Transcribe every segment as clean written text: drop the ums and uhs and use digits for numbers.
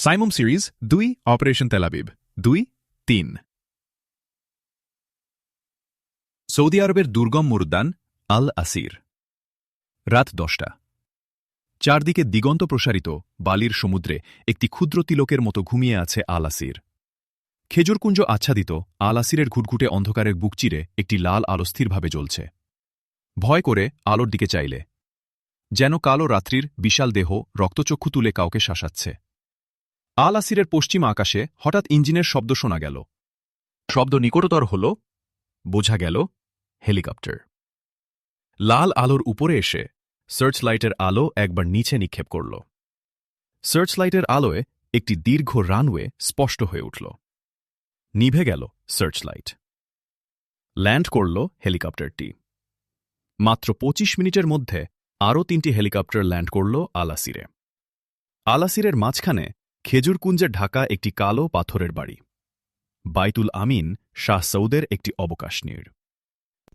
Saimum series 2 operation Tel Aviv 2-3। Saudi আরবের দুর্গম মরুদ্যান আল আসির। রাত 10টা। চারদিকে দিগন্ত প্রসারিত বালির সমুদ্রে একটি ক্ষুদ্র তিলকের মতো ঘুমিয়ে আছে আল আসির। খেজুরকুঞ্জ আচ্ছাদিত আল আসিরের ঘুটঘুটে অন্ধকারের বুক চিরে একটি লাল আলো স্থিরভাবে জ্বলছে। ভয় করে আলোর দিকে চাইলে যেন কালো রাত্রির বিশাল দেহ রক্তচক্ষু তুলে কাউকে শাসাচ্ছে। আল আসিরের পশ্চিম আকাশে হঠাৎ ইঞ্জিনের শব্দ শোনা গেল। শব্দ নিকটতর হল, বোঝা গেল হেলিকপ্টার। লাল আলোর উপরে এসে সার্চ লাইটের আলো একবার নিচে নিক্ষেপ করল। সার্চ লাইটের আলোয় একটি দীর্ঘ রানওয়ে স্পষ্ট হয়ে উঠল। নিভে গেল সার্চ লাইট। ল্যান্ড করল হেলিকপ্টারটি। মাত্র 25 মিনিটের মধ্যে আরও 3টি হেলিকপ্টার ল্যান্ড করল আল আসিরে। আল আসিরের মাঝখানে খেজুরকুঞ্জে ঢাকা একটি কালো পাথরের বাড়ি। বাইতুল আমিন শাহ সৌদের একটি অবকাশনীড়।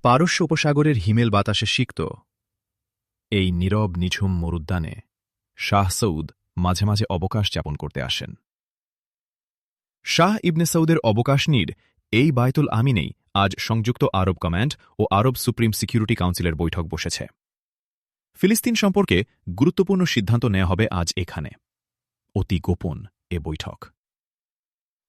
পারস্য উপসাগরের হিমেল বাতাসে সিক্ত এই নীরব নিঝুম মরুদ্যানে শাহ সৌদ মাঝে মাঝে অবকাশ যাপন করতে আসেন। শাহ ইবনে সৌদের অবকাশনীড় এই বাইতুল আমিনেই আজ সংযুক্ত আরব কমান্ড ও আরব সুপ্রিম সিকিউরিটি কাউন্সিলের বৈঠক বসেছে। ফিলিস্তিন সম্পর্কে গুরুত্বপূর্ণ সিদ্ধান্ত নেওয়া হবে আজ এখানে। অতি গোপন এ বৈঠক।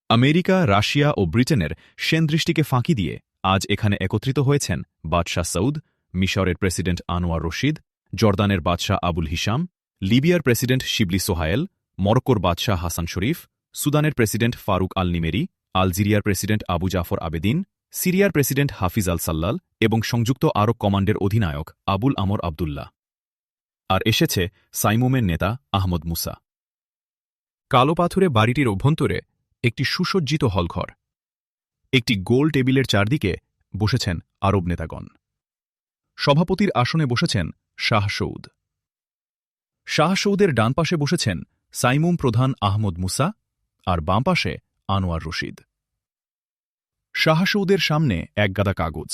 আমেরিকা, রাশিয়া ও ব্রিটেনের সেনদৃষ্টিকে ফাঁকি দিয়ে আজ এখানে একত্রিত হয়েছেন বাদশাহ সৌদ, মিশরের প্রেসিডেন্ট আনোয়ার রশিদ, জর্দানের বাদশাহ আবুল হিশাম, লিবিয়ার প্রেসিডেন্ট শিবলি সোহায়েল, মরক্কোর বাদশাহ হাসান শরীফ, সুদানের প্রেসিডেন্ট ফারুক আল নিমেরি, আলজেরিয়ার প্রেসিডেন্ট আবু জাফর আবেদিন, সিরিয়ার প্রেসিডেন্ট হাফিজ আল সাল্লাল এবং সংযুক্ত আরব কমান্ডের অধিনায়ক আবুল আমর আবদুল্লাহ। আর এসেছে সাইমুমের নেতা আহমদ মুসা। কালো পাথুরে বাড়িটির অভ্যন্তরে একটি সুসজ্জিত হলঘর। একটি গোল টেবিলের চারদিকে বসেছেন আরব নেতাগণ। সভাপতির আসনে বসেছেন শাহ সৌদ। শাহ সৌদের ডান পাশে বসেছেন সাইমুম প্রধান আহমদ মুসা আর বাম পাশে আনোয়ার রশিদ। শাহ সৌদের সামনে এক গাদা কাগজ।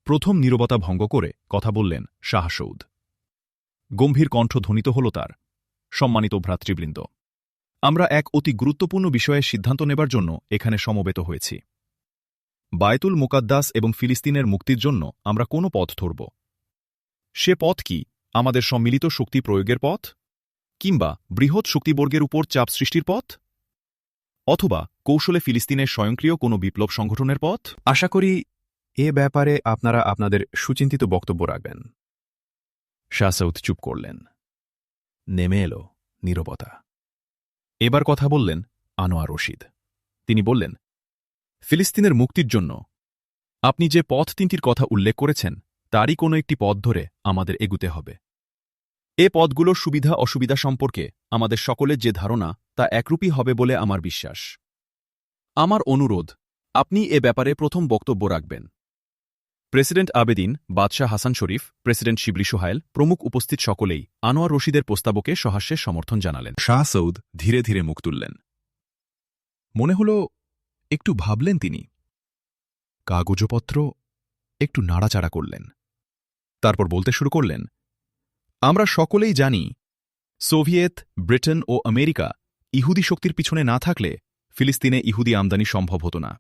প্রথম নীরবতা ভঙ্গ করে কথা বললেন শাহ সৌদ। গম্ভীর কণ্ঠ ধ্বনিত হল তার, সম্মানিত ভ্রাতৃবৃন্দ, আমরা এক অতি গুরুত্বপূর্ণ বিষয়ে সিদ্ধান্ত নেবার জন্য এখানে সমবেত হয়েছি। বায়তুল মুকাদ্দাস এবং ফিলিস্তিনের মুক্তির জন্য আমরা কোন পথ ধরব? সে পথ কি আমাদের সম্মিলিত শক্তি প্রয়োগের পথ, কিংবা বৃহৎ শক্তিবর্গের উপর চাপ সৃষ্টির পথ, অথবা কৌশলে ফিলিস্তিনের স্বয়ংক্রিয় কোনো বিপ্লব সংগঠনের পথ? আশা করি এ ব্যাপারে আপনারা আপনাদের সুচিন্তিত বক্তব্য রাখবেন। শাহ সৌদ চুপ করলেন। নেমে এল নীরবতা। এবার কথা বললেন আনোয়ার রশিদ। তিনি বললেন, ফিলিস্তিনের মুক্তির জন্য আপনি যে পথ 3টির কথা উল্লেখ করেছেন তারই কোনো একটি পথ ধরে আমাদের এগুতে হবে। এ পথগুলোর সুবিধা অসুবিধা সম্পর্কে আমাদের সকলের যে ধারণা তা একরূপই হবে বলে আমার বিশ্বাস। আমার অনুরোধ, আপনি এ ব্যাপারে প্রথম বক্তব্য রাখবেন। প্রেসিডেন্ট আবেদিন, বাদশাহ হাসান শরীফ, প্রেসিডেন্ট শিবলি সোহায়েল প্রমুখ উপস্থিত সকলেই আনোয়ার রশিদের প্রস্তাবকে সহাস্যের সমর্থন জানালেন। শাহ সৌদ ধীরে ধীরে মুখ তুললেন। মনে হল একটু ভাবলেন তিনি। কাগজপত্র একটু নাড়াচাড়া করলেন। তারপর বলতে শুরু করলেন, আমরা সকলেই জানি সোভিয়েত, ব্রিটেন ও আমেরিকা ইহুদি শক্তির পিছনে না থাকলে ফিলিস্তিনে ইহুদি আমদানি সম্ভব হতো না।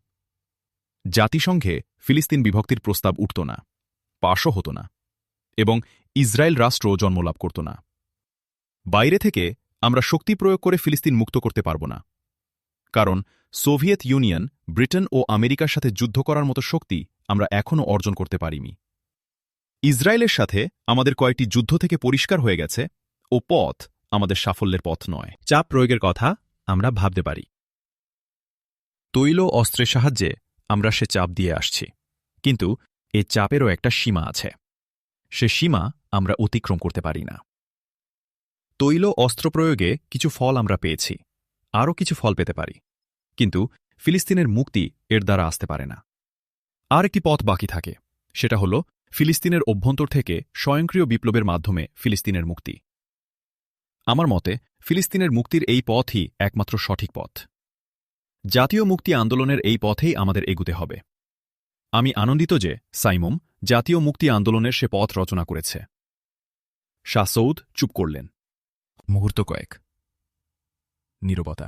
জাতিসংঘে ফিলিস্তিন বিভক্তির প্রস্তাব উঠত না, পাশও হতো না, এবং ইসরায়েল রাষ্ট্র জন্মলাভ করত না। বাইরে থেকে আমরা শক্তি প্রয়োগ করে ফিলিস্তিন মুক্ত করতে পারব না, কারণ সোভিয়েত ইউনিয়ন, ব্রিটেন ও আমেরিকার সাথে যুদ্ধ করার মতো শক্তি আমরা এখনও অর্জন করতে পারিনি। ইসরায়েলের সাথে আমাদের কয়েকটি যুদ্ধ থেকে পরিষ্কার হয়ে গেছে ও পথ আমাদের সাফল্যের পথ নয়। চাপ প্রয়োগের কথা আমরা ভাবতে পারি। তৈল অস্ত্রের সাহায্যে আমরা সে চাপ দিয়ে আসছি, কিন্তু এ চাপেরও একটা সীমা আছে। সে সীমা আমরা অতিক্রম করতে পারি না। তৈল অস্ত্র প্রয়োগে কিছু ফল আমরা পেয়েছি, আরও কিছু ফল পেতে পারি, কিন্তু ফিলিস্তিনের মুক্তি এর দ্বারা আসতে পারে না। আর একটি পথ বাকি থাকে, সেটা হল ফিলিস্তিনের অভ্যন্তর থেকে স্বয়ংক্রিয় বিপ্লবের মাধ্যমে ফিলিস্তিনের মুক্তি। আমার মতে ফিলিস্তিনের মুক্তির এই পথই একমাত্র সঠিক পথ। জাতীয় মুক্তি আন্দোলনের এই পথেই আমাদের এগুতে হবে। আমি আনন্দিত যে সাইমুম জাতীয় মুক্তি আন্দোলনের সে পথ রচনা করেছে। শাহ সৌদ চুপ করলেন মুহূর্ত কয়েক। নীরবতা।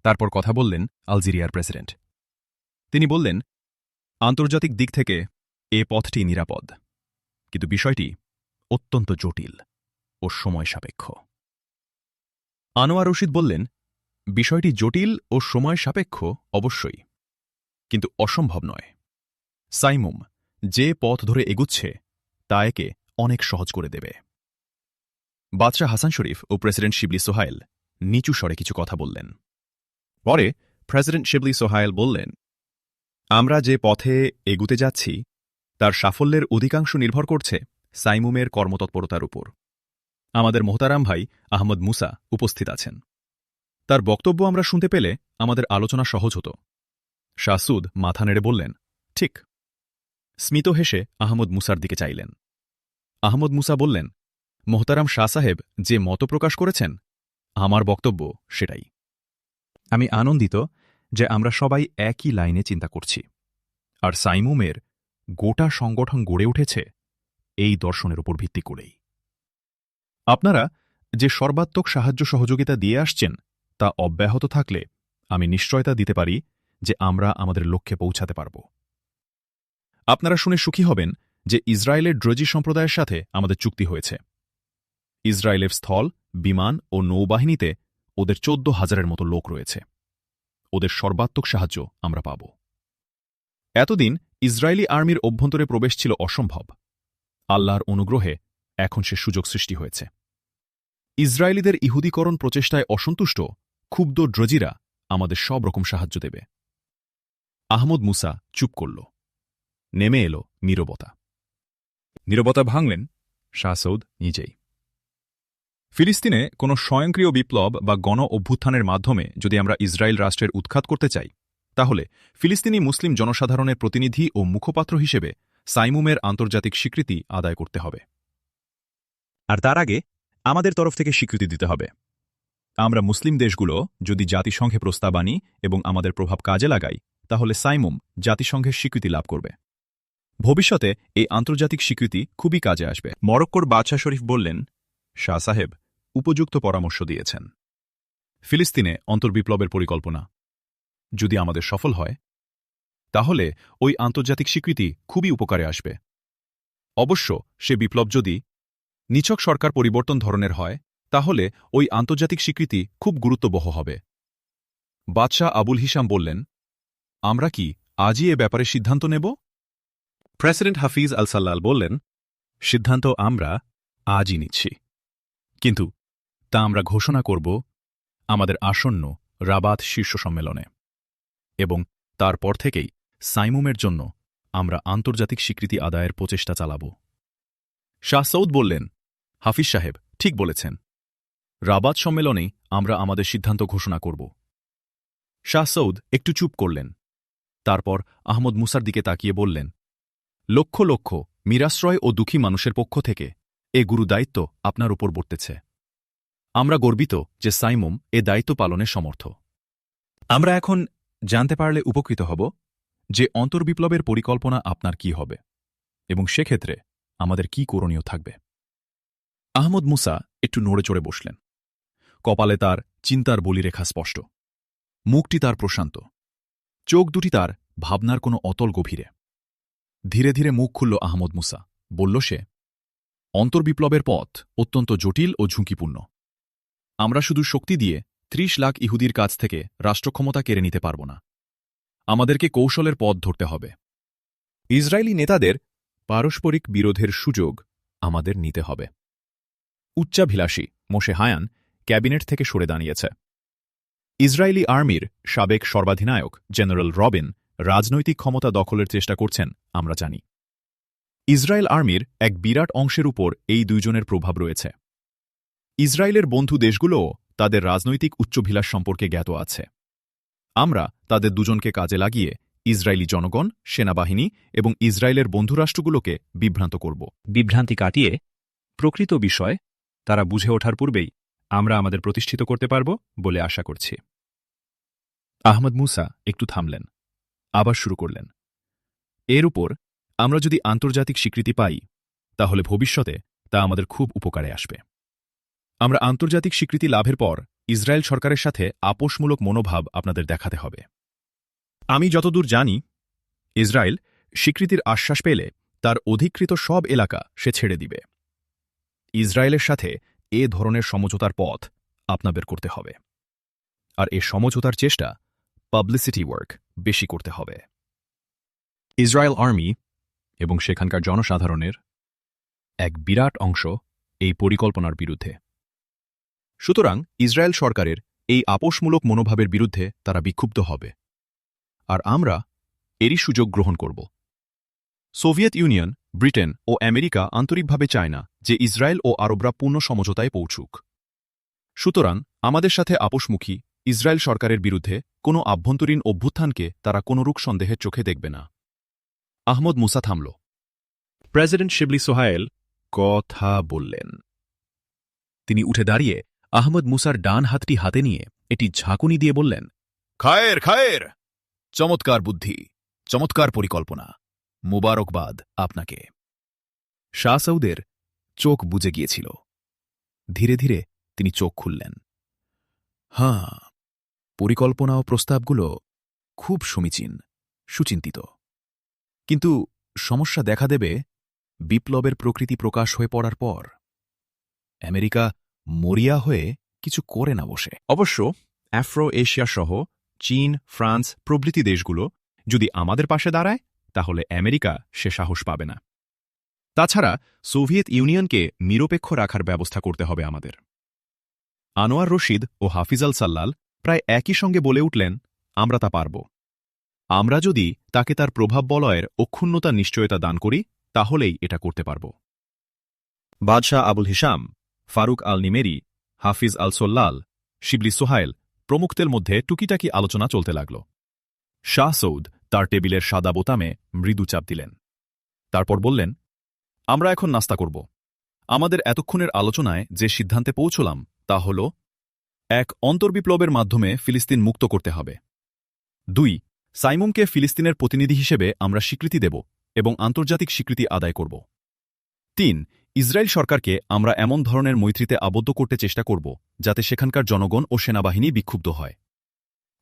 তারপর কথা বললেন আলজেরিয়ার প্রেসিডেন্ট। তিনি বললেন, আন্তর্জাতিক দিক থেকে এ পথটি নিরাপদ, কিন্তু বিষয়টি অত্যন্ত জটিল ও সময় সাপেক্ষ। আনোয়ার রশিদ বললেন, বিষয়টি জটিল ও সময় সাপেক্ষ অবশ্যই, কিন্তু অসম্ভব নয়। সাইমুম যে পথ ধরে এগুচ্ছে তা একে অনেক সহজ করে দেবে। বাদশাহ হাসান শরীফ ও প্রেসিডেন্ট শিবলি সোহাইল নিচু স্বরে কিছু কথা বললেন। পরে প্রেসিডেন্ট শিবলি সোহাইল বললেন, আমরা যে পথে এগুতে যাচ্ছি তার সাফল্যের অধিকাংশ নির্ভর করছে সাইমুমের কর্মতৎপরতার উপর। আমাদের মোহতারাম ভাই আহমদ মুসা উপস্থিত আছেন। তার বক্তব্য আমরা শুনতে পেলে আমাদের আলোচনা সহজ হতো। শাহসুদ মাথা নেড়ে বললেন, ঠিক। স্মিত হেসে আহমদ মুসার দিকে চাইলেন। আহমদ মুসা বললেন, মোহতারাম শাহ সাহেব যে মত প্রকাশ করেছেন, আমার বক্তব্য সেটাই। আমি আনন্দিত যে আমরা সবাই একই লাইনে চিন্তা করছি, আর সাইমুমের গোটা সংগঠন গড়ে উঠেছে এই দর্শনের উপর ভিত্তি করেই। আপনারা যে সর্বাত্মক সাহায্য সহযোগিতা দিয়ে আসছেন তা অব্যাহত থাকলে আমি নিশ্চয়তা দিতে পারি যে আমরা আমাদের লক্ষ্যে পৌঁছাতে পারব। আপনারা শুনে সুখী হবেন যে ইসরায়েলের ড্রজি সম্প্রদায়ের সাথে আমাদের চুক্তি হয়েছে। ইসরায়েলের স্থল, বিমান ও নৌবাহিনীতে ওদের 14,000-এর মতো লোক রয়েছে। ওদের সর্বাত্মক সাহায্য আমরা পাব। এতদিন ইসরায়েলি আর্মির অভ্যন্তরে প্রবেশ ছিল অসম্ভব। আল্লাহর অনুগ্রহে এখন সে সুযোগ সৃষ্টি হয়েছে। ইসরায়েলিদের ইহুদীকরণ প্রচেষ্টায় অসন্তুষ্ট ক্ষুব্ধ ড্রজিরা আমাদের সব রকম সাহায্য দেবে। আহমদ মুসা চুপ করল। নেমে এল নীরবতা। নীরবতা ভাঙলেন শাহসৌদ নিজেই। ফিলিস্তিনে কোনো স্বয়ংক্রিয় বিপ্লব বা গণ অভ্যুত্থানের মাধ্যমে যদি আমরা ইসরায়েল রাষ্ট্রের উৎখাত করতে চাই, তাহলে ফিলিস্তিনি মুসলিম জনসাধারণের প্রতিনিধি ও মুখপাত্র হিসেবে সাইমুমের আন্তর্জাতিক স্বীকৃতি আদায় করতে হবে। আর তার আগে আমাদের তরফ থেকে স্বীকৃতি দিতে হবে। আমরা মুসলিম দেশগুলো যদি জাতিসংঘে প্রস্তাব আনি এবং আমাদের প্রভাব কাজে লাগাই, তাহলে সাইমুম জাতিসংঘের স্বীকৃতি লাভ করবে। ভবিষ্যতে এই আন্তর্জাতিক স্বীকৃতি খুবই কাজে আসবে। মরক্কোর বাদশাহ শরীফ বললেন, শাহ সাহেব উপযুক্ত পরামর্শ দিয়েছেন। ফিলিস্তিনে অন্তর্বিপ্লবের পরিকল্পনা যদি আমাদের সফল হয়, তাহলে ওই আন্তর্জাতিক স্বীকৃতি খুবই উপকারে আসবে। অবশ্য সে বিপ্লব যদি নিছক সরকার পরিবর্তন ধরনের হয়, তাহলে ওই আন্তর্জাতিক স্বীকৃতি খুব গুরুত্ববহ হবে। বাদশাহ আবুল হিসাম বললেন, আমরা কি আজই এ ব্যাপারে সিদ্ধান্ত নেব? প্রেসিডেন্ট হাফিজ আল সাল্লাল বললেন, সিদ্ধান্ত আমরা আজই নিচ্ছি, কিন্তু তা আমরা ঘোষণা করব আমাদের আসন্ন রাবাত শীর্ষ সম্মেলনে, এবং তারপর থেকেই সাইমুমের জন্য আমরা আন্তর্জাতিক স্বীকৃতি আদায়ের প্রচেষ্টা চালাব। শাহ সৌদ বললেন, হাফিজ সাহেব ঠিক বলেছেন, রাবাত সম্মেলনেই আমরা আমাদের সিদ্ধান্ত ঘোষণা করব। শাহ সৌদ একটু চুপ করলেন। তারপর আহমদ মুসার দিকে তাকিয়ে বললেন, লক্ষ লক্ষ নিরাশ্রয় ও দুঃখী মানুষের পক্ষ থেকে এ গুরু দায়িত্ব আপনার উপর বর্তেছে। আমরা গর্বিত যে সাইমুম এ দায়িত্ব পালনে সমর্থ। আমরা এখন জানতে পারলে উপকৃত হব যে অন্তর্বিপ্লবের পরিকল্পনা আপনার কি হবে এবং সেক্ষেত্রে আমাদের কি করণীয় থাকবে। আহমদ মুসা একটু নড়ে চড়ে বসলেন। কপালে তার চিন্তার বলিরেখা স্পষ্ট, মুখটি তার প্রশান্ত, চোখ দুটি তার ভাবনার কোনো অতল গভীরে। ধীরে ধীরে মুখ খুলল আহমদ মুসা। বলল সে, অন্তর্বিপ্লবের পথ অত্যন্ত জটিল ও ঝুঁকিপূর্ণ। আমরা শুধু শক্তি দিয়ে ৩০ লাখ ইহুদির কাছ থেকে রাষ্ট্রক্ষমতা কেড়ে নিতে পারব না। আমাদেরকে কৌশলের পথ ধরতে হবে। ইসরায়েলি নেতাদের পারস্পরিক বিরোধের সুযোগ আমাদের নিতে হবে। উচ্চাভিলাষী মোশে হায়ান ক্যাবিনেট থেকে সরে দাঁড়িয়েছে। ইসরায়েলি আর্মির সাবেক সর্বাধিনায়ক জেনারেল রবিন রাজনৈতিক ক্ষমতা দখলের চেষ্টা করছেন আমরা জানি। ইসরায়েল আর্মির এক বিরাট অংশের উপর এই দুইজনের প্রভাব রয়েছে। ইসরায়েলের বন্ধু দেশগুলোও তাদের রাজনৈতিক উচ্চাভিলাষ সম্পর্কে জ্ঞাত আছে। আমরা তাদের দুজনকে কাজে লাগিয়ে ইসরায়েলি জনগণ, সেনাবাহিনী এবং ইসরায়েলের বন্ধুরাষ্ট্রগুলোকে বিভ্রান্ত করব। বিভ্রান্তি কাটিয়ে প্রকৃত বিষয় তারা বুঝে ওঠার পূর্বেই আমরা আমাদের প্রতিষ্ঠিত করতে পারব বলে আশা করছি। আহমদ মুসা একটু থামলেন, আবার শুরু করলেন, এর উপর আমরা যদি আন্তর্জাতিক স্বীকৃতি পাই, তাহলে ভবিষ্যতে তা আমাদের খুব উপকারে আসবে। আমরা আন্তর্জাতিক স্বীকৃতি লাভের পর ইসরায়েল সরকারের সাথে আপোষমূলক মনোভাব আপনাদের দেখাতে হবে। আমি যতদূর জানি, ইসরায়েল স্বীকৃতির আশ্বাস পেলে তার অধিকৃত সব এলাকা সে ছেড়ে দিবে। ইসরায়েলের সাথে এ ধরনের সমঝোতার পথ আপনাদের করতে হবে, আর এ সমঝোতার চেষ্টা পাবলিসিটি ওয়ার্ক বেশি করতে হবে। ইসরায়েল আর্মি এবং সেখানকার জনসাধারণের এক বিরাট অংশ এই পরিকল্পনার বিরুদ্ধে। সুতরাং ইসরায়েল সরকারের এই আপোষমূলক মনোভাবের বিরুদ্ধে তারা বিক্ষুব্ধ হবে, আর আমরা এরই সুযোগ গ্রহণ করব। সোভিয়েত ইউনিয়ন, ব্রিটেন ও আমেরিকা আন্তরিকভাবে চায় না যে ইসরায়েল ও আরবরা পূর্ণ সমঝোতায় পৌঁছুক। সুতরাং আমাদের সাথে আপোষমুখী ইসরায়েল সরকারের বিরুদ্ধে কোনো আভ্যন্তরীণ অভ্যুত্থানকে তারা কোনরূপ সন্দেহের চোখে দেখবে না। আহমদ মুসা থামল। প্রেসিডেন্ট শিবলি সোহায়েল কথা বললেন। তিনি উঠে দাঁড়িয়ে আহমদ মুসার ডান হাতটি হাতে নিয়ে এটি ঝাঁকুনি দিয়ে বললেন, খায়ের খায়ের, চমৎকার বুদ্ধি, চমৎকার পরিকল্পনা, মুবারকবাদ আপনাকে। শাহ সৌদের চোখ বুজে গিয়েছিল। ধীরে ধীরে তিনি চোখ খুললেন। হাঁ, পরিকল্পনা ও প্রস্তাবগুলো খুব সমীচীন, সুচিন্তিত। কিন্তু সমস্যা দেখা দেবে বিপ্লবের প্রকৃতি প্রকাশ হয়ে পড়ার পর। আমেরিকা মরিয়া হয়ে কিছু করে না বসে। অবশ্য আফ্রো এশিয়া সহ চীন, ফ্রান্স প্রভৃতি দেশগুলো যদি আমাদের পাশে দাঁড়ায়, তাহলে আমেরিকা সে সাহস পাবে না। তাছাড়া সোভিয়েত ইউনিয়নকে নিরপেক্ষ রাখার ব্যবস্থা করতে হবে আমাদের। আনোয়ার রশিদ ও হাফিজ আল সাল্লাল প্রায় একই সঙ্গে বলে উঠলেন, আমরা তা পারব। আমরা যদি তাকে তার প্রভাব বলয়ের অক্ষুণ্ণতার নিশ্চয়তা দান করি, তাহলেই এটা করতে পারব। বাদশাহ আবুল হিসাম, ফারুক আল নিমেরি, হাফিজ আল সোল্লাল, শিবলি সোহায়েল প্রমুখদের মধ্যে টুকিটাকি আলোচনা চলতে লাগল। শাহ সৌদ তার টেবিলের সাদা বোতামে মৃদু চাপ দিলেন। তারপর বললেন, আমরা এখন নাস্তা করব। আমাদের এতক্ষণের আলোচনায় যে সিদ্ধান্তে পৌঁছলাম তা হল, ১. অন্তর্বিপ্লবের মাধ্যমে ফিলিস্তিন মুক্ত করতে হবে। ২. সাইমুমকে ফিলিস্তিনের প্রতিনিধি হিসেবে আমরা স্বীকৃতি দেব এবং আন্তর্জাতিক স্বীকৃতি আদায় করব। ৩. ইসরায়েল সরকারকে আমরা এমন ধরনের মৈত্রীতে আবদ্ধ করতে চেষ্টা করব যাতে সেখানকার জনগণ ও সেনাবাহিনী বিক্ষুব্ধ হয়।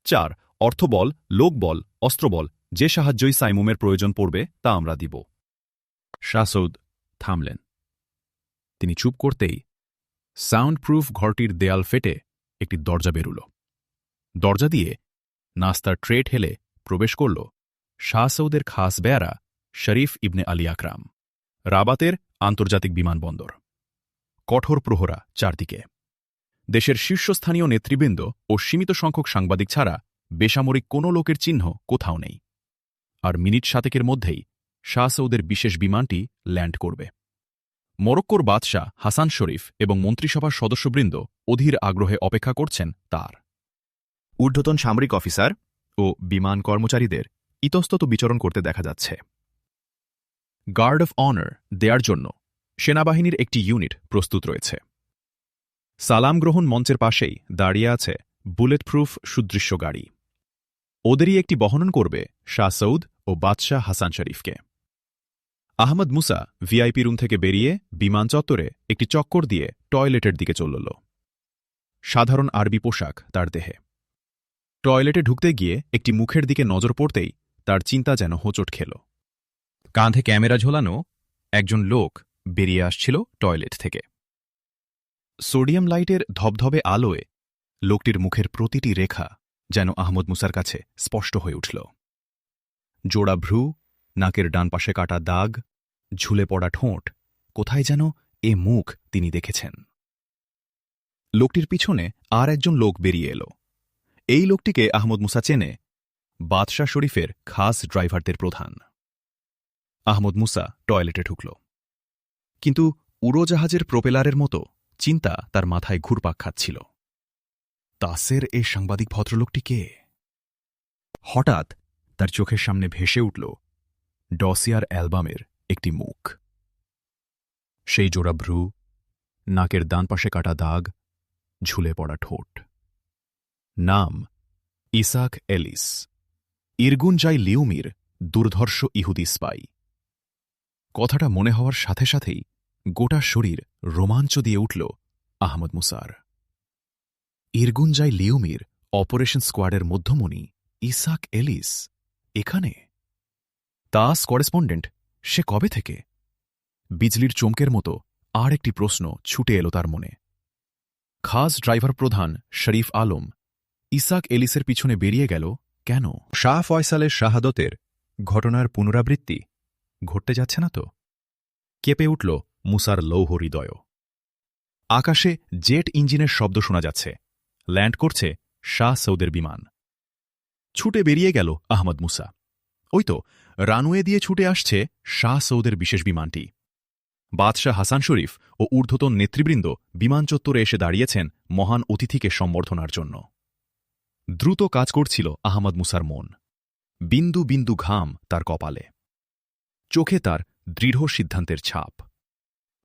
৪. অর্থবল, লোকবল, অস্ত্রবল যে সাহায্যই সাইমুমের প্রয়োজন পড়বে তা আমরা দিব। শাহ সৌদ থামলেন। তিনি চুপ করতেই সাউন্ডপ্রুফ ঘরটির দেয়াল ফেটে একটি দরজা বেরুল। দরজা দিয়ে নাস্তার ট্রে ঠেলে প্রবেশ করল শাহ সৌদের খাস বেয়ারা শরীফ ইবনে আলী আকরাম। রাবাতের আন্তর্জাতিক বিমানবন্দর। কঠোর প্রহরা চারদিকে। দেশের শীর্ষস্থানীয় নেতৃবৃন্দ ও সীমিত সংখ্যক সাংবাদিক ছাড়া বেসামরিক কোনো লোকের চিহ্ন কোথাও নেই। আর মিনিট ৭ মধ্যেই শাহ সৌদের বিশেষ বিমানটি ল্যান্ড করবে। মরক্কোর বাদশাহ হাসান শরীফ এবং মন্ত্রিসভার সদস্যবৃন্দ অধীর আগ্রহে অপেক্ষা করছেন তার। ঊর্ধ্বতন সামরিক অফিসার ও বিমান কর্মচারীদের ইতস্তত বিচরণ করতে দেখা যাচ্ছে। গার্ড অফ অনার দেয়ার জন্য সেনাবাহিনীর একটি ইউনিট প্রস্তুত রয়েছে। সালাম গ্রহণ মঞ্চের পাশেই দাঁড়িয়ে আছে বুলেট প্রুফ সুদৃশ্য গাড়ি। ওদেরই একটি বহনন করবে শাহ সৌদ ও বাদশাহ হাসান শরীফকে। আহমদ মুসা ভিআইপি রুম থেকে বেরিয়ে বিমান চত্বরে একটি চক্কর দিয়ে টয়লেটের দিকে চলল। সাধারণ আরবি পোশাক তার দেহে। টয়লেটে ঢুকতে গিয়ে একটি মুখের দিকে নজর পড়তেই তার চিন্তা যেন হোঁচট খেল। কাঁধে ক্যামেরা ঝোলানো একজন লোক বেরিয়ে আসছিল টয়লেট থেকে। সোডিয়াম লাইটের ধবধবে আলোয় লোকটির মুখের প্রতিটি রেখা যেন আহমদ মুসার কাছে স্পষ্ট হয়ে উঠল। জোড়া ভ্রু, নাকের ডান পাশে কাটা দাগ, ঝুলে পড়া ঠোঁট, কোথায় যেন এ মুখ তিনি দেখেছেন। লোকটির পিছনে আর একজন লোক বেরিয়ে এল। এই লোকটিকে আহমদ মুসা চেনে, বাদশাহ শরীফের খাস ড্রাইভারদের প্রধান। আহমদ মুসা টয়লেটে ঢুকল। কিন্তু উড়োজাহাজের প্রোপেলারের মতো চিন্তা তার মাথায় ঘুরপাক খাচ্ছিল। তাসের এই সাংবাদিক ভদ্রলোকটি কে? হঠাৎ তার চোখের সামনে ভেসে উঠল ডসিয়ার অ্যালবামের একটি মুখ। সেই জোড়া ভ্রু, নাকের ডান পাশে কাটা দাগ, ঝুলে পড়া ঠোঁট। নাম ইসাক এলিস, ইরগুনজাই লিউমির দুর্ধর্ষ ইহুদি স্পাই। কথাটা মনে হওয়ার সাথে সাথেই গোটা শরীর রোমাঞ্চ দিয়ে উঠল আহমদ মুসার। ইরগুঞ্জাই লিওমির অপারেশন স্কোয়াডের মধ্যমণি ইসাক এলিস এখানে? তাস করেসপন্ডেন্ট সে কবে থেকে? বিজলির চমকের মতো আর একটি প্রশ্ন ছুটে এলো তার মনে। খাস ড্রাইভার প্রধান শরীফ আলম ইসাক এলিসের পিছনে বেরিয়ে গেল কেন? শাহ ফয়সালের শাহাদতের ঘটনার পুনরাবৃত্তি ঘটতে যাচ্ছে না তো? কেঁপে উঠল মুসার লৌহ হৃদয়। আকাশে জেট ইঞ্জিনের শব্দ শোনা যাচ্ছে। ল্যান্ড করছে শাহ সৌদের বিমান। ছুটে বেরিয়ে গেল আহমদ মুসা। ওই তো রানওয়ে দিয়ে ছুটে আসছে শাহ সৌদের বিশেষ বিমানটি। বাদশাহ হাসান শরীফ ও ঊর্ধ্বতন নেতৃবৃন্দ বিমান চত্বরে এসে দাঁড়িয়েছেন মহান অতিথিকে সম্বর্ধনার জন্য। দ্রুত কাজ করছিল আহমদ মুসার মন। বিন্দু বিন্দু ঘাম তার কপালে, চোখে তার দৃঢ় সিদ্ধান্তের ছাপ।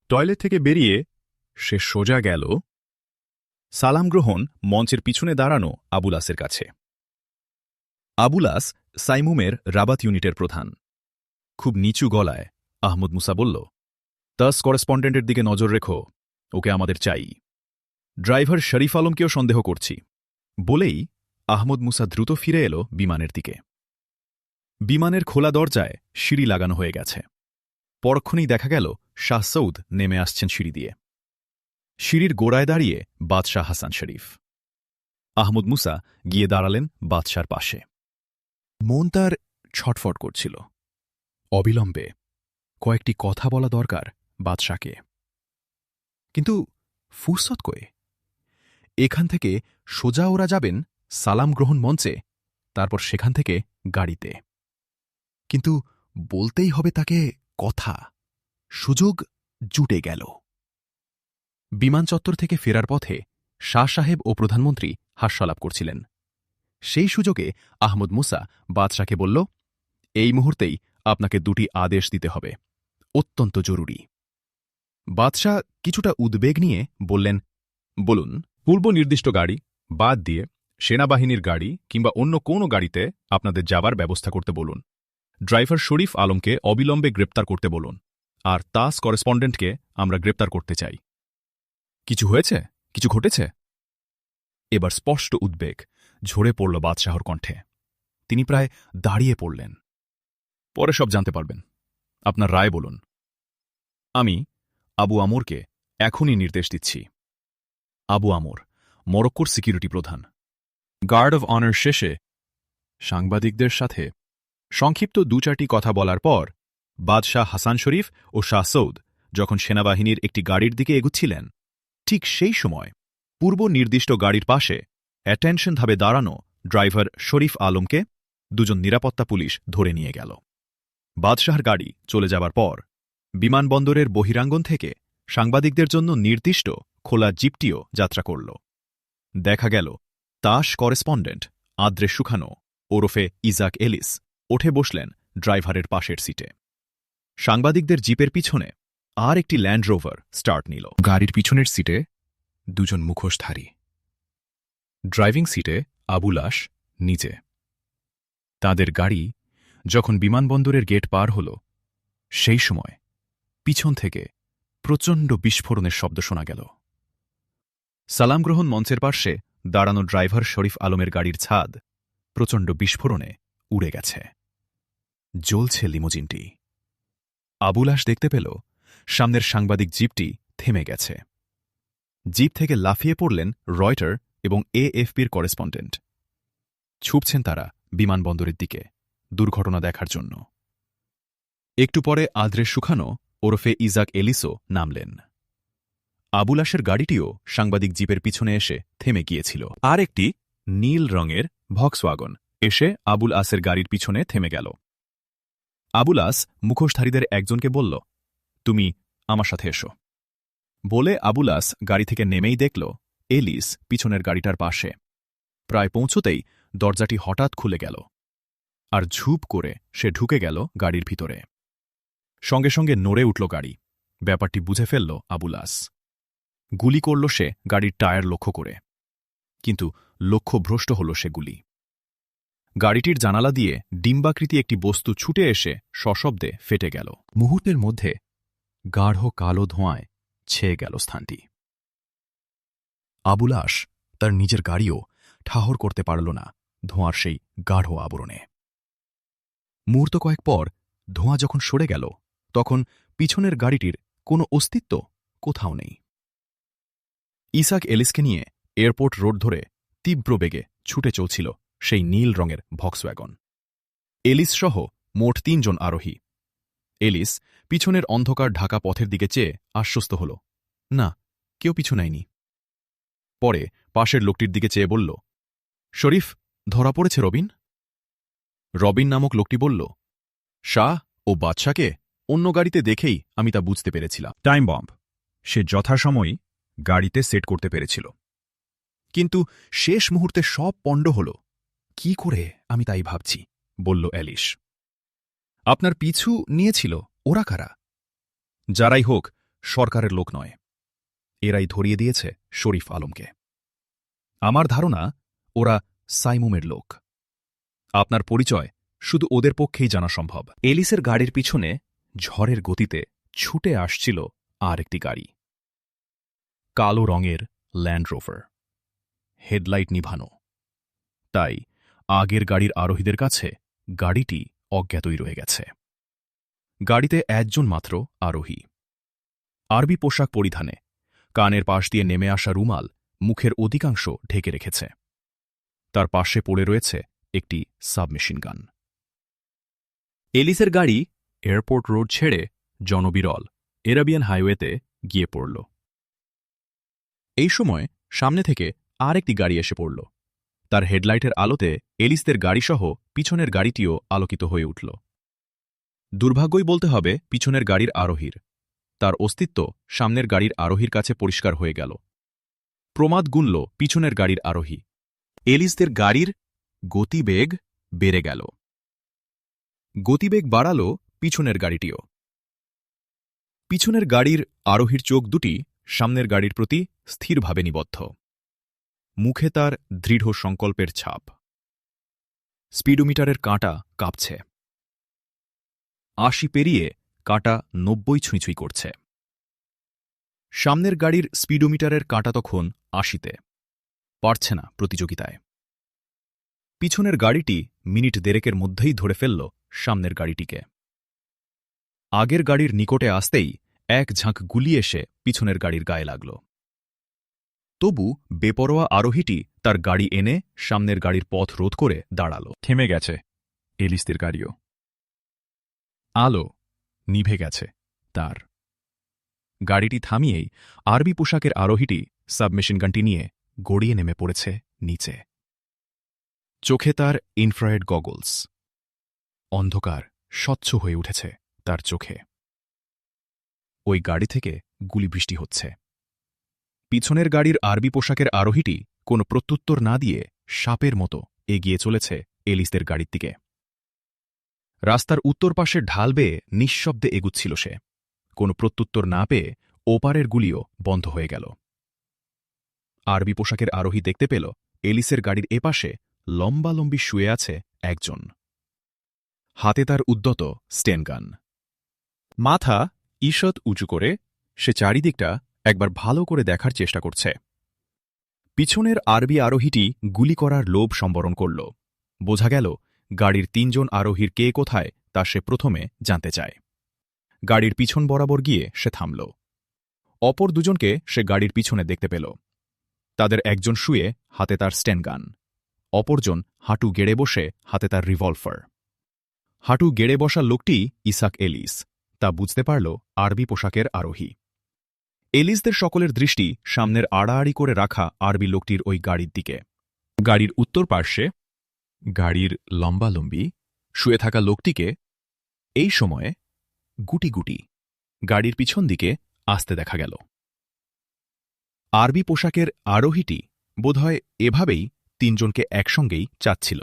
টয়লেট থেকে বেরিয়ে সে সোজা গেল সালাম গ্রহণ মঞ্চের পিছনে দাঁড়ানো আবুলাসের কাছে। আবুলাস সাইমুমের রাবাত ইউনিটের প্রধান। খুব নিচু গলায় আহমদ মুসা বলল, তাস করেসপন্ডেন্টের দিকে নজর রেখো, ওকে আমাদের চাই। ড্রাইভার শরীফ আলমকেও সন্দেহ করছি। বলেই আহমদ মুসা দ্রুত ফিরে এল বিমানের দিকে। বিমানের খোলা দরজায় সিঁড়ি লাগানো হয়ে গেছে। পরক্ষণেই দেখা গেল শাহ সৌদ নেমে আসছেন সিঁড়ি দিয়ে। সিঁড়ির গোড়ায় দাঁড়িয়ে বাদশাহ হাসান শরীফ। আহমদ মুসা গিয়ে দাঁড়ালেন বাদশার পাশে। মন তার ছটফট করছিল। অবিলম্বে কয়েকটি কথা বলা দরকার বাদশাকে। কিন্তু ফুরসত কয়ে? এখান থেকে সোজা ওরা যাবেন সালাম গ্রহণ মঞ্চে, তারপর সেখান থেকে গাড়িতে। কিন্তু বলতেই হবে তাকে কথা। সুযোগ জুটে গেল। বিমান চত্বর থেকে ফেরার পথে শাহ সাহেব ও প্রধানমন্ত্রী হাস্যালাপ করছিলেন। সেই সুযোগে আহমদ মুসা বাদশাকে বলল, এই মুহূর্তেই আপনাকে দুটি আদেশ দিতে হবে, অত্যন্ত জরুরি। বাদশাহ কিছুটা উদ্বেগ নিয়ে বললেন, বলুন। পূর্ব নির্দিষ্ট গাড়ি বাদ দিয়ে সেনাবাহিনীর গাড়ি কিংবা অন্য কোনো গাড়িতে আপনাদের যাবার ব্যবস্থা করতে বলুন। ড্রাইভার শরীফ আলমকে অবিলম্বে গ্রেপ্তার করতে বলুন। আর তাস করেসপন্ডেন্টকে আমরা গ্রেপ্তার করতে চাই। কিছু হয়েছে? কিছু ঘটেছে? এবার স্পষ্ট উদ্বেগ ঝরে পড়ল বাদশাহর কণ্ঠে। তিনি প্রায় দাঁড়িয়ে পড়লেন। পরে সব জানতে পারবেন। আপনার রায় বলুন। আমি আবু আমরকে এখনই নির্দেশ দিচ্ছি। আবু আমর মরক্কোর সিকিউরিটি প্রধান। গার্ড অব অনার শেষে সাংবাদিকদের সাথে সংক্ষিপ্ত দু-চারটি কথা বলার পর বাদশাহ হাসান শরীফ ও শাহ সৌদ যখন সেনাবাহিনীর একটি গাড়ির দিকে এগুচ্ছিলেন, ঠিক সেই সময় পূর্ব নির্দিষ্ট গাড়ির পাশে অ্যাটেনশনভাবে দাঁড়ানো ড্রাইভার শরীফ আলমকে দুজন নিরাপত্তা পুলিশ ধরে নিয়ে গেল। বাদশাহর গাড়ি চলে যাবার পর বিমানবন্দরের বহিরাঙ্গন থেকে সাংবাদিকদের জন্য নির্দিষ্ট খোলা জিপটিও যাত্রা করল। দেখা গেল তাস করেসপন্ডেন্ট আদ্রে সুখানো ওরফে ইসাক এলিস উঠে বসলেন ড্রাইভারের পাশের সিটে। সাংবাদিকদের জিপের পিছনে আর একটি ল্যান্ড রোভার স্টার্ট নিল। গাড়ির পিছনের সিটে দুজন মুখোশধারী। ড্রাইভিং সিটে আবুলাস নিজে। তাদের গাড়ি যখন বিমানবন্দরের গেট পার হল, সেই সময় পিছন থেকে প্রচণ্ড বিস্ফোরণের শব্দ শোনা গেল। সালাম গ্রহণ মঞ্চের পার্শ্বে দাঁড়ানো ড্রাইভার শরীফ আলমের গাড়ির ছাদ প্রচণ্ড বিস্ফোরণে উড়ে গেছে। জ্বলছে লিমোজিনটি। আবুলাস দেখতে পেল সামনের সাংবাদিক জিপটি থেমে গেছে। জিপ থেকে লাফিয়ে পড়লেন রয়টার এবং এএফপির করেসপন্ডেন্ট। ছুটছেন তারা বিমানবন্দরের দিকে দুর্ঘটনা দেখার জন্য। একটু পরে আদ্রে সুখানো ওরফে ইজাক এলিসও নামলেন। আবুলাসের গাড়িটিও সাংবাদিক জিপের পিছনে এসে থেমে গিয়েছিল। আর একটি নীল রঙের ভক্সওয়াগন এসে আবুল আসের গাড়ির পিছনে থেমে গেল। আবুল আস মুখোশধারীদের একজনকে বলল, তুমি আমার সাথে এসো। বলে আবুল আস গাড়ি থেকে নেমেই দেখল এলিস পিছনের গাড়িটার পাশে। প্রায় পৌঁছতেই দরজাটি হঠাৎ খুলে গেল, আর ঝুপ করে সে ঢুকে গেল গাড়ির ভিতরে। সঙ্গে সঙ্গে নড়ে উঠল গাড়ি। ব্যাপারটি বুঝে ফেলল আবুল আস। গুলি করল সে গাড়ির টায়ার লক্ষ্য করে, কিন্তু লক্ষ্যভ্রষ্ট হল সে গুলি। গাড়িটির জানালা দিয়ে ডিম্বাকৃতি একটি বস্তু ছুটে এসে সশব্দে ফেটে গেল। মুহূর্তের মধ্যে গাঢ় কালো ধোঁয়ায় ছেয়ে গেল স্থানটি। আবুলাস তার নিজের গাড়িও ঠাহর করতে পারল না ধোঁয়ার সেই গাঢ় আবরণে। মুহূর্ত কয়েক পর ধোঁয়া যখন সরে গেল, তখন পিছনের গাড়িটির কোনো অস্তিত্ব কোথাও নেই। ইসাক এলিসকে নিয়ে এয়ারপোর্ট রোড ধরে তীব্র বেগে ছুটে চলছিল সেই নীল রঙের ভক্সওয়াগন। এলিস সহ মোট ৩ জন আরোহী। এলিস পিছনের অন্ধকার ঢাকা পথের দিকে চেয়ে আশ্বস্ত হল, না, কেউ পিছু নেয়নি। পরে পাশের লোকটির দিকে চেয়ে বলল, শরীফ, ধরা পড়েছে রবিন? রবিন নামক লোকটি বলল, শাহ ও বাদশাকে অন্য গাড়িতে দেখেই আমি তা বুঝতে পেরেছিলাম। টাইম বম্ব সে যথাসময়ই গাড়িতে সেট করতে পেরেছিল, কিন্তু শেষ মুহূর্তে সব পণ্ড হল কি করে আমি তাই ভাবছি, বলল এলিস। আপনার পিছু নিয়েছিল ওরা কারা? যারাই হোক, সরকারের লোক নয়। এরাই ধরিয়ে দিয়েছে শরীফ আলমকে। আমার ধারণা ওরা সাইমুমের লোক। আপনার পরিচয় শুধু ওদের পক্ষেই জানা সম্ভব। এলিসের গাড়ির পিছনে ঝড়ের গতিতে ছুটে আসছিল আর একটি গাড়ি, কালো রঙের ল্যান্ড রোভার, হেডলাইট নিভানো। তাই আগের গাড়ির আরোহীদের কাছে গাড়িটি অজ্ঞাতই রয়ে গেছে। গাড়িতে একজন মাত্র আরোহী, আরবি পোশাক পরিধানে, কানের পাশ দিয়ে নেমে আসা রুমাল মুখের অধিকাংশ ঢেকে রেখেছে। তার পাশে পড়ে রয়েছে একটি সাবমেশিন গান। এলিসের গাড়ি এয়ারপোর্ট রোড ছেড়ে জনবিরল এরাবিয়ান হাইওয়েতে গিয়ে পড়ল। এই সময় সামনে থেকে আর একটি গাড়ি এসে পড়ল। তার হেডলাইটের আলোতে এলিসদের গাড়িসহ পিছনের গাড়িটিও আলোকিত হয়ে উঠল। দুর্ভাগ্যই বলতে হবে পিছনের গাড়ির আরোহীর। তার অস্তিত্ব সামনের গাড়ির আরোহীর কাছে পরিষ্কার হয়ে গেল। প্রমাদ গুনল পিছনের গাড়ির আরোহী। এলিসদের গাড়ির গতিবেগ বেড়ে গেল। গতিবেগ বাড়াল পিছনের গাড়িটিও। পিছনের গাড়ির আরোহীর চোখ দুটি সামনের গাড়ির প্রতি স্থিরভাবে নিবদ্ধ। মুখে তার দৃঢ় সংকল্পের ছাপ। স্পিডোমিটারের কাঁটা কাঁপছে। ৮০ পেরিয়ে কাঁটা ৯০ ছুঁই করছে। সামনের গাড়ির স্পিডোমিটারের কাঁটা তখন ৮০-তে, পারছে না প্রতিযোগিতায়। পিছনের গাড়িটি মিনিট দেড়েকের মধ্যেই ধরে ফেলল সামনের গাড়িটিকে। আগের গাড়ির নিকটে আসতেই এক ঝাঁক গুলি এসে পিছনের গাড়ির গায়ে লাগল। তবু বেপরোয়া আরোহীটি তার গাড়ি এনে সামনের গাড়ির পথ রোধ করে দাঁড়াল। থেমে গেছে এলিসদের গাড়িও। আলো নিভে গেছে তার। গাড়িটি থামিয়েই আরবি পোশাকের আরোহীটি সাবমেশিন গানটি নিয়ে গড়িয়ে নেমে পড়েছে নিচে। চোখে তার ইনফ্রারেড গগলস। অন্ধকার স্বচ্ছ হয়ে উঠেছে তার চোখে। ওই গাড়ি থেকে গুলিবৃষ্টি হচ্ছে। পিছনের গাড়ির আরবি পোশাকের আরোহীটি কোনো প্রত্যুত্তর না দিয়ে সাপের মতো এগিয়ে চলেছে এলিসদের গাড়ির দিকে। রাস্তার উত্তর পাশের ঢাল বেয়ে নিঃশব্দে এগুচ্ছিল সে। কোনো প্রত্যুত্তর না পেয়ে ওপারের গুলিও বন্ধ হয়ে গেল। আরবি পোশাকের আরোহী দেখতে পেল এলিসের গাড়ির এপাশে লম্বালম্বি শুয়ে আছে একজন। হাতে তার উদ্যত স্টেনগান। মাথা ঈষৎ উঁচু করে সে চারিদিকটা একবার ভালো করে দেখার চেষ্টা করছে। পিছনের আরবি আরোহীটি গুলি করার লোভ সম্বরণ করল। বোঝা গেল গাড়ির ৩ জন আরোহীর কে কোথায় তা সে প্রথমে জানতে চায়। গাড়ির পিছন বরাবর গিয়ে সে থামল। অপর দুজনকে সে গাড়ির পিছনে দেখতে পেল। তাদের একজন শুয়ে, হাতে তার স্টেনগান। অপরজন হাঁটু গেড়ে বসে, হাতে তার রিভলভার। হাঁটু গেড়ে বসা লোকটি ইসাক এলিস, তা বুঝতে পারল আরবি পোশাকের আরোহী। এলিসদের সকলের দৃষ্টি সামনের আড়াআড়ি করে রাখা আরবি লোকটির ওই গাড়ির দিকে। গাড়ির উত্তর পার্শ্বে গাড়ির লম্বালম্বি শুয়ে থাকা লোকটিকে এই সময়ে গুটি গুটি গাড়ির পিছন দিকে আসতে দেখা গেল। আরবি পোশাকের আরোহীটি বোধহয় এভাবেই ৩ জনকে একসঙ্গেই চাচ্ছিল।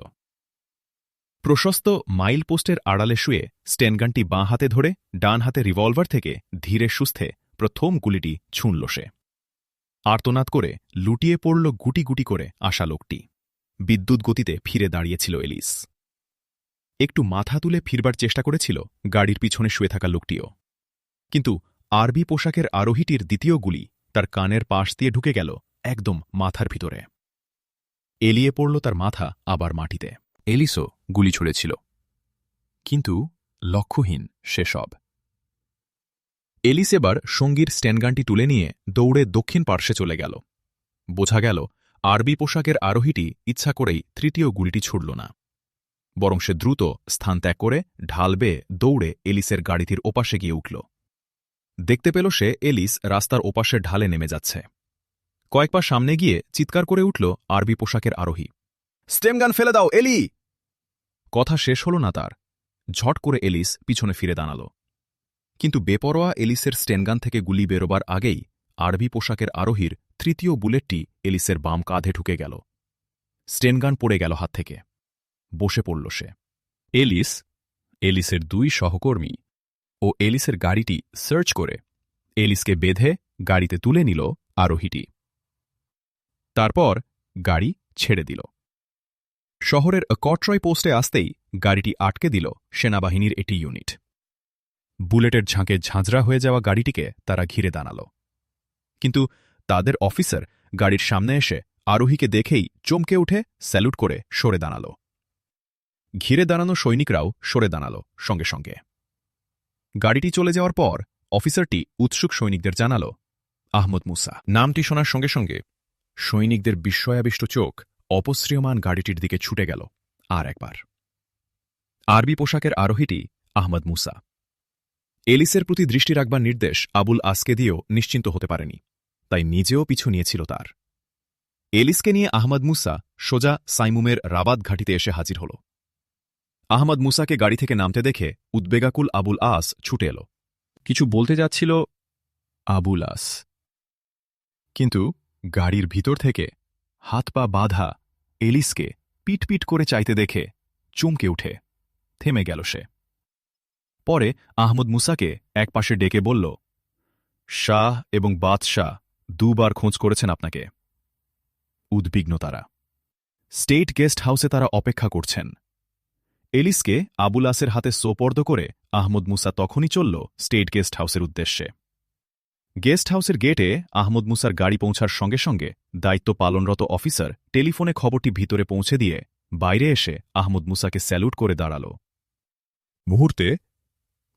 প্রশস্ত মাইল পোস্টের আড়ালে শুয়ে স্টেনগানটি বাঁ হাতে ধরে ডান হাতে রিভলভার থেকে ধীরে সুস্থে প্রথম গুলিটি ছুঁড়ল সে। আর্তনাদ করে লুটিয়ে পড়ল গুটি গুটি করে আসা লোকটি। বিদ্যুৎ গতিতে ফিরে দাঁড়িয়েছিল এলিস। একটু মাথা তুলে ফিরবার চেষ্টা করেছিল গাড়ির পিছনে শুয়ে থাকা লোকটিও, কিন্তু আরবি পোশাকের আরোহীটির দ্বিতীয় গুলি তার কানের পাশ দিয়ে ঢুকে গেল একদম মাথার ভিতরে। এলিয়ে পড়ল তার মাথা আবার মাটিতে। এলিসও গুলি ছুড়েছিল, কিন্তু লক্ষ্যহীন সেসব। এলিস এবার সঙ্গীর স্ট্যান্ডগানটি তুলে নিয়ে দৌড়ে দক্ষিণ পার্শ্বে চলে গেল। বোঝা গেল আরবি পোশাকের আরোহীটি ইচ্ছা করেই তৃতীয় গুলিটি ছুড়ল না, বরং সে দ্রুত স্থান ত্যাগ করে ঢাল বেয়ে দৌড়ে এলিসের গাড়িটির ওপাশে গিয়ে উঠল। দেখতে পেল সে এলিস রাস্তার ওপাশের ঢালে নেমে যাচ্ছে। কয়েক পা সামনে গিয়ে চিৎকার করে উঠল আরবি পোশাকের আরোহী, স্টেমগান ফেলে দাও এলি! কথা শেষ হল না তার, ঝট করে এলিস পিছনে ফিরে দাঁড়াল। কিন্তু বেপরোয়া এলিসের স্টেনগান থেকে গুলি বেরোবার আগেই আরবি পোশাকের আরোহীর তৃতীয় বুলেটটি এলিসের বাম কাঁধে ঢুকে গেল। স্টেনগান পড়ে গেল হাত থেকে। বসে পড়ল সে। এলিস, এলিসের 2 সহকর্মী ও এলিসের গাড়িটি সার্চ করে এলিসকে বেঁধে গাড়িতে তুলে নিল আরোহীটি। তারপর গাড়ি ছেড়ে দিল। শহরের কট্রয় পোস্টে আসতেই গাড়িটি আটকে দিল সেনাবাহিনীর একটি ইউনিট। বুলেটের ঝাঁকে ঝাঁঝরা হয়ে যাওয়া গাড়িটিকে তারা ঘিরে দাঁড়াল। কিন্তু তাদের অফিসার গাড়ির সামনে এসে আরোহীকে দেখেই চমকে উঠে স্যালুট করে সরে দাঁড়াল। ঘিরে দাঁড়ানো সৈনিকরাও সরে দাঁড়াল সঙ্গে সঙ্গে। গাড়িটি চলে যাওয়ার পর অফিসারটি উৎসুক সৈনিকদের জানাল, আহমদ মুসা। নামটি শোনার সঙ্গে সঙ্গে সৈনিকদের বিস্ময়াবিষ্ট চোখ অপসৃয়মান গাড়িটির দিকে ছুটে গেল আর একবার। আরবি পোশাকের আরোহীটি আহমদ মুসা। এলিসের প্রতি দৃষ্টি রাখবার নির্দেশ আবুল আসকে দিয়েও নিশ্চিন্ত হতে পারেনি, তাই নিজেও পিছু নিয়েছিল তার। এলিসকে নিয়ে আহমদ মুসা সোজা সাইমুমের রাবাত ঘাঁটিতে এসে হাজির হল। আহমদ মুসাকে গাড়ি থেকে নামতে দেখে উদ্বেগাকুল আবুল আস ছুটে এল। কিছু বলতে যাচ্ছিল আবুল আস, কিন্তু গাড়ির ভিতর থেকে হাত পা বাঁধা এলিসকে পিটপিট করে চাইতে দেখে চমকে উঠে থেমে গেল সে। পরে আহমদ মুসাকে একপাশে ডেকে বলল, শাহ এবং বাদশাহ 2 বার খোঁজ করেছেন আপনাকে। উদ্বিগ্ন তারা। স্টেট গেস্ট হাউসে তারা অপেক্ষা করছেন। এলিসকে আবুল আসের হাতে সোপর্দ করে আহমদ মুসা তখনই চলল স্টেট গেস্ট হাউসের উদ্দেশ্যে। গেস্ট হাউসের গেটে আহমদ মুসার গাড়ি পৌঁছার সঙ্গে সঙ্গে দায়িত্ব পালনরত অফিসার টেলিফোনে খবরটি ভিতরে পৌঁছে দিয়ে বাইরে এসে আহমদ মুসাকে স্যালুট করে দাঁড়াল। মুহূর্তে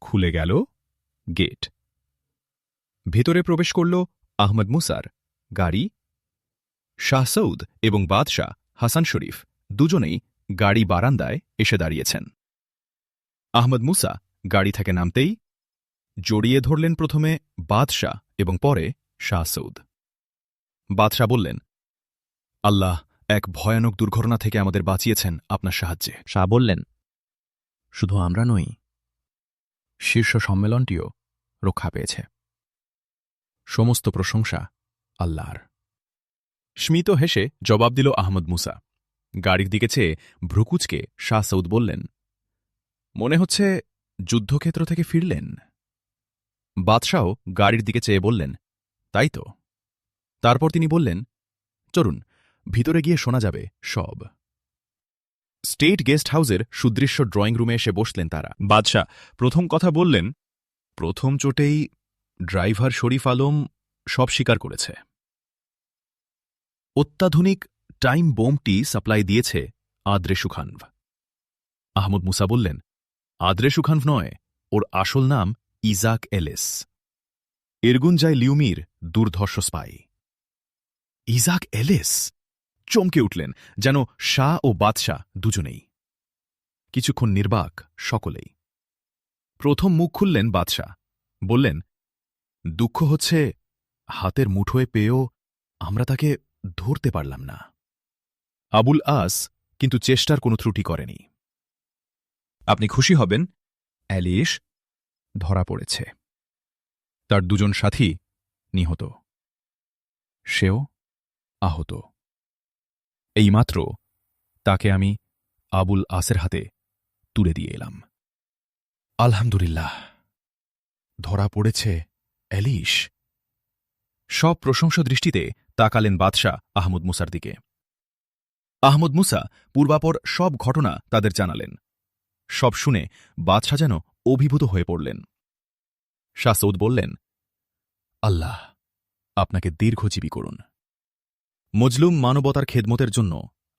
খুলে গেল গেট। ভেতরে প্রবেশ করল আহমদ মুসার গাড়ি। শাহ সৌদ এবং বাদশাহ হাসান শরীফ দুজনেই গাড়ি বারান্দায় এসে দাঁড়িয়েছেন। আহমদ মুসা গাড়ি থেকে নামতেই জড়িয়ে ধরলেন প্রথমে বাদশাহ এবং পরে শাহ সৌদ। বাদশাহ বললেন, আল্লাহ এক ভয়ানক দুর্ঘটনা থেকে আমাদের বাঁচিয়েছেন আপনার সাহায্যে। শাহ বললেন, শুধু আমরা নই, শীর্ষ সম্মেলনটিও রক্ষা পেয়েছে। সমস্ত প্রশংসা আল্লাহর। স্মিত হেসে জবাব দিল আহমদ মুসা। গাড়ির দিকে চেয়ে ভ্রুকুচকে শাহ সৌদ বললেন, মনে হচ্ছে যুদ্ধক্ষেত্র থেকে ফিরলেন। বাদশাহ গাড়ির দিকে চেয়ে বললেন, তাই তো। তারপর তিনি বললেন, চলুন ভিতরে গিয়ে শোনা যাবে সব। স্টেট গেস্ট হাউসের সুদৃশ্য ড্রয়িং রুমে এসে বসলেন তারা। বাদশাহ প্রথম কথা বললেন, প্রথম চোটেই ড্রাইভার শরীফ আলম সব স্বীকার করেছে। অত্যাধুনিক টাইম বোমটি সাপ্লাই দিয়েছে আদ্রে সুখানভ। আহমদ মুসা বললেন, আদ্রে সুখানভ নয়, ওর আসল নাম ইজাক এলেস, এরগুনজাই লিউমির দুর্ধর্ষ স্পাই। ইজাক এলেস! চমকে উঠলেন যেন শাহ ও বাদশাহ দুজনেই। কিছুক্ষণ নির্বাক সকলেই। প্রথম মুখ খুললেন বাদশাহ। বললেন, দুঃখ হচ্ছে হাতের মুঠোয় পেয়েও আমরা তাকে ধরতে পারলাম না। আবুল আস কিন্তু চেষ্টার কোনো ত্রুটি করেনি। আপনি খুশি হবেন, অ্যালিস ধরা পড়েছে। তার 2 জন সাথী নিহত, সেও আহত। এইমাত্র তাকে আমি আবুল আসের হাতে তুলে দিয়ে এলাম। আলহামদুলিল্লাহ, ধরা পড়েছে অ্যালিস। সব প্রশংসা দৃষ্টিতে তাকালেন বাদশাহ আহমদ মুসার দিকে। আহমদ মুসা পূর্বাপর সব ঘটনা তাদের জানালেন। সব শুনে বাদশাহ যেন অভিভূত হয়ে পড়লেন। শাহ সৌদ বললেন, আল্লাহ আপনাকে দীর্ঘজীবী করুন। মজলুম মানবতার খেদমতের জন্য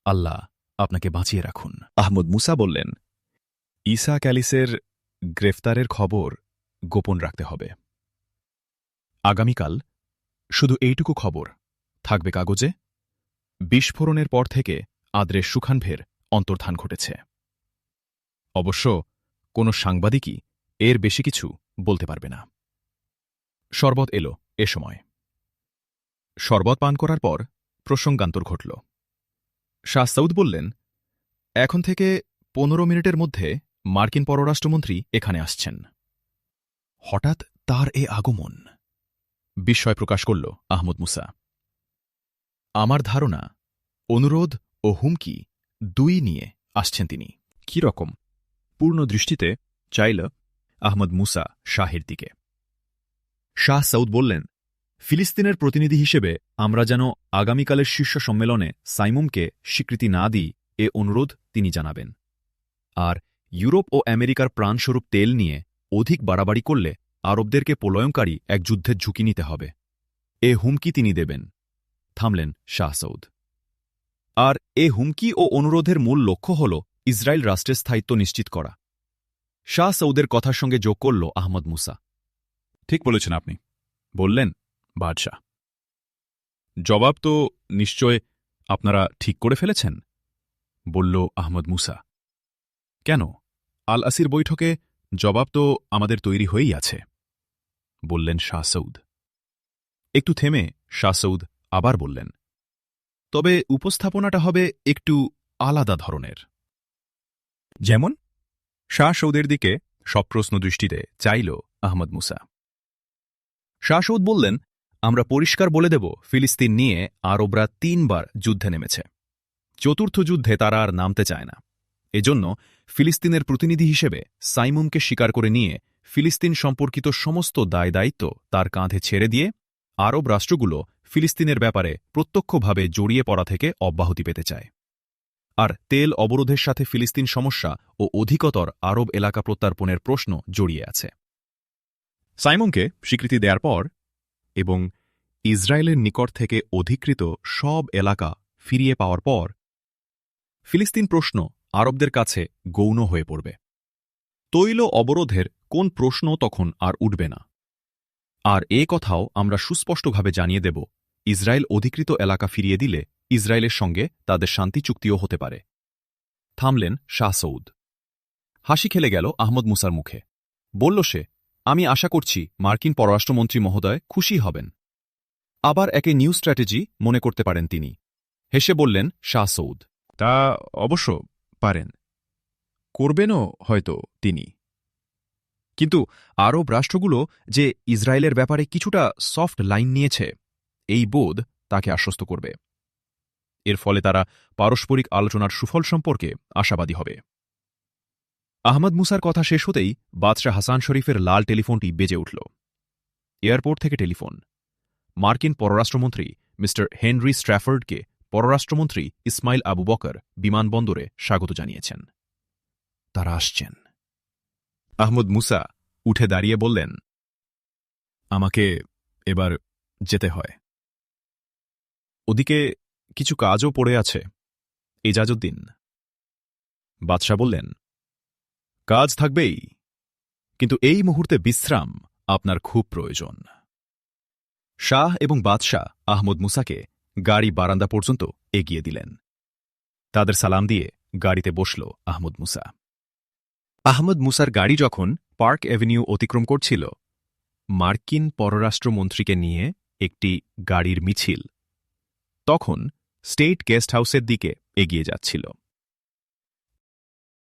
আল্লাহ আপনাকে বাঁচিয়ে রাখুন। আহমদ মুসা বললেন, ঈসা ক্যালিসের গ্রেফতারের খবর গোপন রাখতে হবে। আগামীকাল শুধু এইটুকু খবর থাকবে কাগজে। বিস্ফোরণের পর থেকে আদ্রের সুখানভের অন্তর্ধান ঘটেছে। অবশ্য কোনো সাংবাদিকই এর বেশি কিছু বলতে পারবে না। শরবত এলো এ সময়। শরবত পান করার পর প্রসঙ্গান্তর ঘটল। শাহ সৌদ বললেন, এখন থেকে 15 মিনিটের মধ্যে মার্কিন পররাষ্ট্রমন্ত্রী এখানে আসছেন। হঠাৎ তার এ আগমন বিস্ময় প্রকাশ করল আহমদ মুসা। আমার ধারণা, অনুরোধ ও হুমকি দুই নিয়ে আসছেন তিনি। কি রকম? পূর্ণ দৃষ্টিতে চাইল আহমদ মুসা শাহের দিকে। শাহ সৌদ বললেন, ফিলিস্তিনের প্রতিনিধি হিসেবে আমরা যেন আগামীকালের শীর্ষ সম্মেলনে সাইমুমকে স্বীকৃতি না দিই, এ অনুরোধ তিনি জানাবেন। আর ইউরোপ ও আমেরিকার প্রাণস্বরূপ তেল নিয়ে অধিক বাড়াবাড়ি করলে আরবদেরকে প্রলয়ঙ্কারী এক যুদ্ধের ঝুঁকি নিতে হবে, এ হুমকি তিনি দেবেন। থামলেন শাহ সৌদ। আর এ হুমকি ও অনুরোধের মূল লক্ষ্য হল ইসরায়েল রাষ্ট্রের স্থায়িত্ব নিশ্চিত করা। শাহ সৌদের কথার সঙ্গে যোগ করল আহমদ মুসা। ঠিক বলেছেন আপনি, বললেন বাদশাহ। জবাব তো নিশ্চয় আপনারা ঠিক করে ফেলেছেন, বলল আহমদ মুসা। কেন, আল আসির বৈঠকে জবাব তো আমাদের তৈরি হয়েই আছে, বললেন শাহ সৌদ। একটু থেমে শাহ সৌদ আবার বললেন, তবে উপস্থাপনাটা হবে একটু আলাদা ধরনের। যেমন? শাহ সৌদের দিকে সপ্রশ্ন দৃষ্টিতে চাইল আহমদ মুসা। শাহ সৌদ বললেন, আমরা পরিষ্কার বলে দেব, ফিলিস্তিন নিয়ে আরবরা 3 বার যুদ্ধে নেমেছে। চতুর্থ যুদ্ধে তারা আর নামতে চায় না। এজন্য ফিলিস্তিনের প্রতিনিধি হিসেবে সাইমুমকে স্বীকার করে নিয়ে ফিলিস্তিন সম্পর্কিত সমস্ত দায় দায়িত্ব তার কাঁধে ছেড়ে দিয়ে আরব রাষ্ট্রগুলো ফিলিস্তিনের ব্যাপারে প্রত্যক্ষভাবে জড়িয়ে পড়া থেকে অব্যাহতি পেতে চায়। আর তেল অবরোধের সাথে ফিলিস্তিন সমস্যা ও অধিকতর আরব এলাকা প্রত্যার্পণের প্রশ্ন জড়িয়ে আছে। সাইমুমকে স্বীকৃতি দেওয়ার পর এবং ইসরায়েলের নিকট থেকে অধিকৃত সব এলাকা ফিরিয়ে পাওয়ার পর ফিলিস্তিন প্রশ্ন আরবদের কাছে গৌণ হয়ে পড়বে। তৈল অবরোধের কোন প্রশ্ন তখন আর উঠবে না। আর এ কথাও আমরা সুস্পষ্টভাবে জানিয়ে দেব, ইসরায়েল অধিকৃত এলাকা ফিরিয়ে দিলে ইসরায়েলের সঙ্গে তাদের শান্তি চুক্তিও হতে পারে। থামলেন শাহ সৌদ। হাসি খেলে গেল আহমদ মুসার মুখে। বলল সে, আমি আশা করছি মার্কিন পররাষ্ট্রমন্ত্রী মহোদয় খুশি হবেন। আবার একে নিউ স্ট্র্যাটেজি মনে করতে পারেন তিনি। হেসে বললেন শাহ সৌদ, তা অবশ্য পারেন, করবেনও হয়তো তিনি। কিন্তু আরব রাষ্ট্রগুলো যে ইসরায়েলের ব্যাপারে কিছুটা সফট লাইন নিয়েছে, এই বোধ তাকে আশ্বস্ত করবে। এর ফলে তারা পারস্পরিক আলোচনার সুফল সম্পর্কে আশাবাদী হবে। আহমদ মুসার কথা শেষ হতেই বাদশাহ হাসান শরীফের লাল টেলিফোনটি বেজে উঠল। এয়ারপোর্ট থেকে টেলিফোন। মার্কিন পররাষ্ট্রমন্ত্রী মিস্টার হেনরি স্ট্র্যাফোর্ডকে পররাষ্ট্রমন্ত্রী ইসমাইল আবু বকর বিমানবন্দরে স্বাগত জানিয়েছেন। তারা আসছেন। আহমদ মুসা উঠে দাঁড়িয়ে বললেন, আমাকে এবার যেতে হয়। ওদিকে কিছু কাজও পড়ে আছে, এজাজত দিন। বাদশাহ বললেন, কাজ থাকবেই, কিন্তু এই মুহূর্তে বিশ্রাম আপনার খুব প্রয়োজন। শাহ এবং বাদশাহ আহমদ মুসাকে গাড়ি বারান্দা পর্যন্ত এগিয়ে দিলেন। তাদের সালাম দিয়ে গাড়িতে বসল আহমদ মুসা। আহমদ মুসার গাড়ি যখন পার্ক অ্যাভিনিউ অতিক্রম করছিল, মার্কিন পররাষ্ট্রমন্ত্রীকে নিয়ে একটি গাড়ির মিছিল তখন স্টেট গেস্ট হাউসের দিকে এগিয়ে যাচ্ছিল।